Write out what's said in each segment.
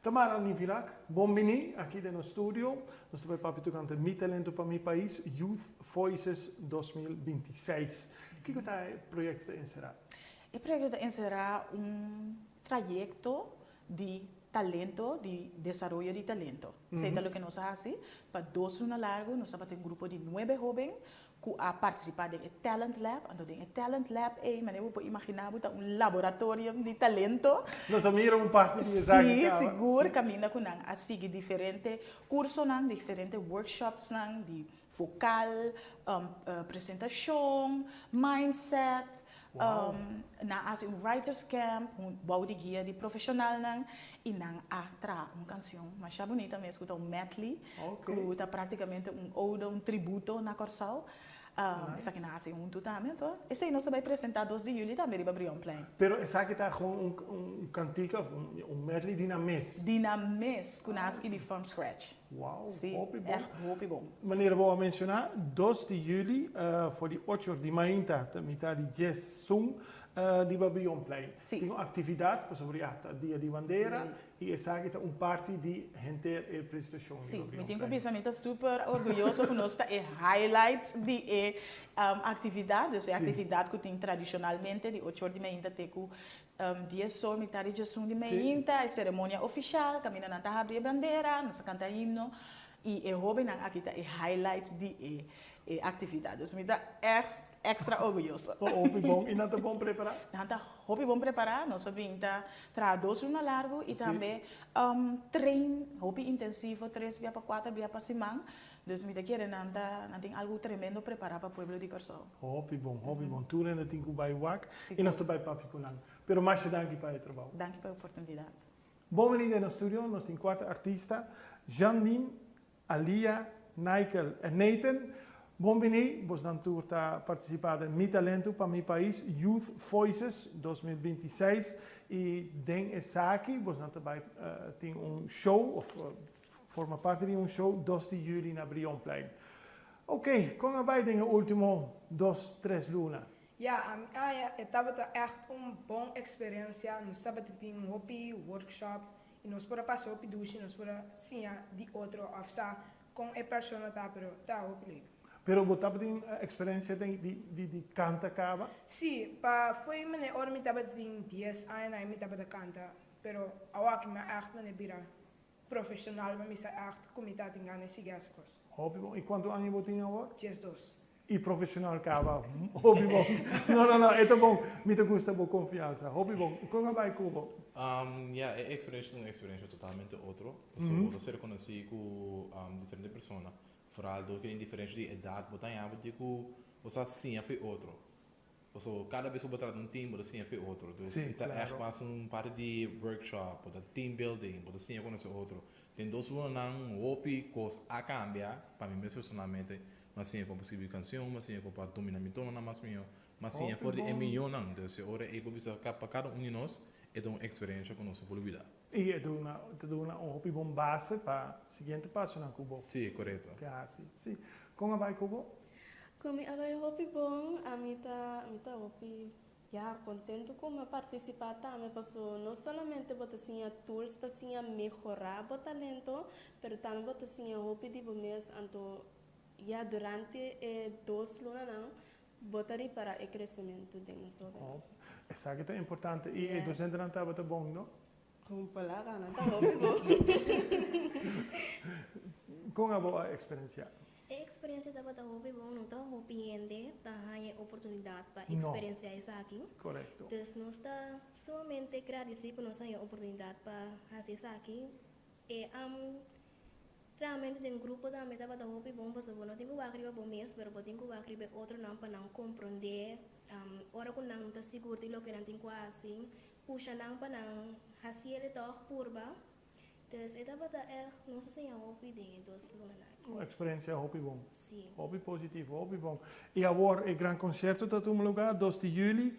Tamara Nivilak, bom-vindo aqui no estúdio. Nós estamos para tocando Mi Talento para Mi País, Youth Voices 2026. O que é o projeto de encerrar? O projeto de encerrar trayecto de talento, de desenvolvimento de talento. Seja o que nós fazemos, para 2 anos largo, nós temos um grupo de 9 jovens que a participar do Talent Lab. Então, o Talent Lab é, eu posso imaginar, laboratório de talento. Nós miramos parte de Sim, seguro, caminha com a seguir diferentes cursos, diferentes workshops, de vocal, apresentação, mindset, na writers camp, bouw de guia de profissional e na atra uma canção, mas já bonita mesmo, que é medley, que é praticamente ode, tributo na Corsal. Essa aqui nasce também, então. Esse aí nós vai apresentar 2 de julho também para Brion Plain. Pero essa aqui está com cantiga, medley dinamês. Dinamês, que nasce de from scratch. Uau, sim, echt hoop bom. Meneer, vou mencionar, 2 de julho, voor die 8 de maandag, metade de jazz song, di Brion Plain. Tem uma atividade sobre o dia de bandeira e essa aqui é parte de gente a apresentação. Sim, eu tenho pensamento super orgulhoso que nós é highlight de atividades, atividade que tem tradicionalmente de 8 de maandag até que dia só metade de som de maandag, a cerimônia oficial, caminha na tarde de bandeira, nós canta himno e o jovem aqui é highlight de atividades. Me dá extra orgulhoso. Hoop bom, e não está bom preparar? Não está hoop bom preparar, nós sabemos que 2 anos largo e também treino, hoop intensivo, 3 dias para 4 dias para semana. Dus me querem não tem algo tremendo preparar para o povo de Corsal. Hoop bom. Tudo ainda tem que vai WAC e nós estamos para Picunan. Pero mais danke para o trabalho. Danke pela oportunidade. Bom menino no estúdio, nós temos 4 artistas, Janine, Alia, Nigel e Nathan. Bom-vindo, vos dan tour a participar de Mi Talento para Mi País, Youth Voices 2026 e den aqui, vos dan também tem show, forma parte de show 2 de julho na Brion Plain. Ok, como vai den último 2, 3 lunas? Ja, estava echt boa experiência, nós sabemos que tem hobby, workshop, e nós podemos passar hobby duche, nós podemos sim, de outro, afsa, com a pessoa pero tá hobby. Pero você tem experiência de canta cava? Sim, foi uma hora me estava de 10 anos, me estava de canta, pero agora que me echt me bira profissional, me sa echt comitê tinha nesse gascos. Hobby bom. E quanto anos você tem agora? 2. E profissional cava? Hobby bom. Não, é tão bom. Me gusta boa confiança. Hobby bom. Como vai Cubo? A experiência é uma experiência totalmente outra. Você reconhece com diferentes pessoas. Vooral door geen diferentie de idade, botar em aba de que você sim foi outro. Ou cada vez que você trata team, você sim foi outro. Então, está echt mais parte de workshop, ou team building, você sim conhece outro. Tem 2 anos não houve coisa a cambiar para mim mesmo personalmente, mas sim é possível canção, mas sim é para dominar minha tona mais meu, mas sim é for de milhão não. Então, se ora é para cada de nós é uma experiência com nossa vida. E é uma hobby bom base para o seguinte passo na Cuba. Sim, correto. Sim. Como vai Cuba? Como é hobby bom, a mim tá hobby contento com participar também, porque não somente botar assim tools para assim melhorar o talento, mas também botar assim hobby de mês, então durante 2 anos botar para o crescimento de nós. Essa é importante e o docente não estava bom, não? Como palavra, não tá hobby bom. Como é a boa experiência? A experiência da hobby bom, não tá hobby ainda, tá a oportunidade para experienciar isso aqui. Correto. Então, nós está sumamente agradecidos por nós a oportunidade para fazer isso aqui. E realmente tem grupo da meta da hobby bom, porque não tenho que escrever bom mês, mas eu tenho que escrever outro não para não compreender. Ora que não está seguro de lo que não tem que assim, puxa não para não fazer ele toch purba. Então, esta é nossa senha hobby de 2 lunas. Uma experiência hobby bom. Sim. Hobby positivo, hobby bom. E agora o grande concerto está no lugar 2 de julho.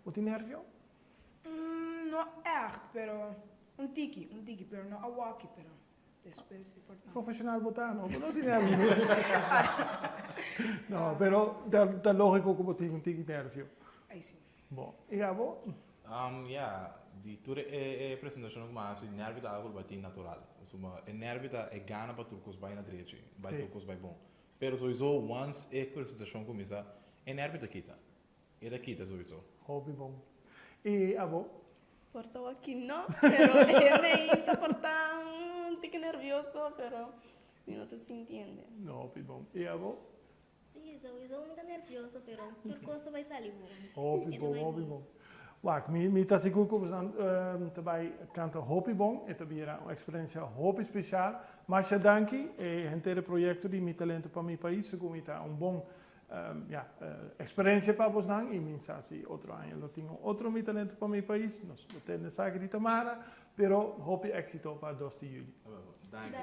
Você tem nervio? Não echt, pero tiki, pero não a walkie, pero después é importante. Profissional botano, não tem nervio. Não, pero está lógico que você tem tiki nervio. Aí sim. Bom, e agora? di ture e presentazione ma si nervi da algo bati natural. Insomma, e nervi da e gana para turcos vai na direita, vai turcos vai bom. Pero sowieso once e presentação começa, e nervi da kita. E da kita sowieso. Hobby bom. E avô? Porto aqui não, pero me está portando um tique nervioso, pero não te se entende. No, hobby bom. E avô? Sí, sowieso muito nervioso, pero tudo coisa vai sair bom. Hobby bom, hobby bom. Wak, mi tá seguro que dan também canta hobby bom, e também era uma experiência hobby especial. Mas já danke, e inteiro projeto de mi talento para mi país, como está bom experiência para vos dan, e minsa assim outro ano eu tenho outro mi talento para mi país, nós temos a de Tamara, pero hobby éxito para 2 de julho. Danke.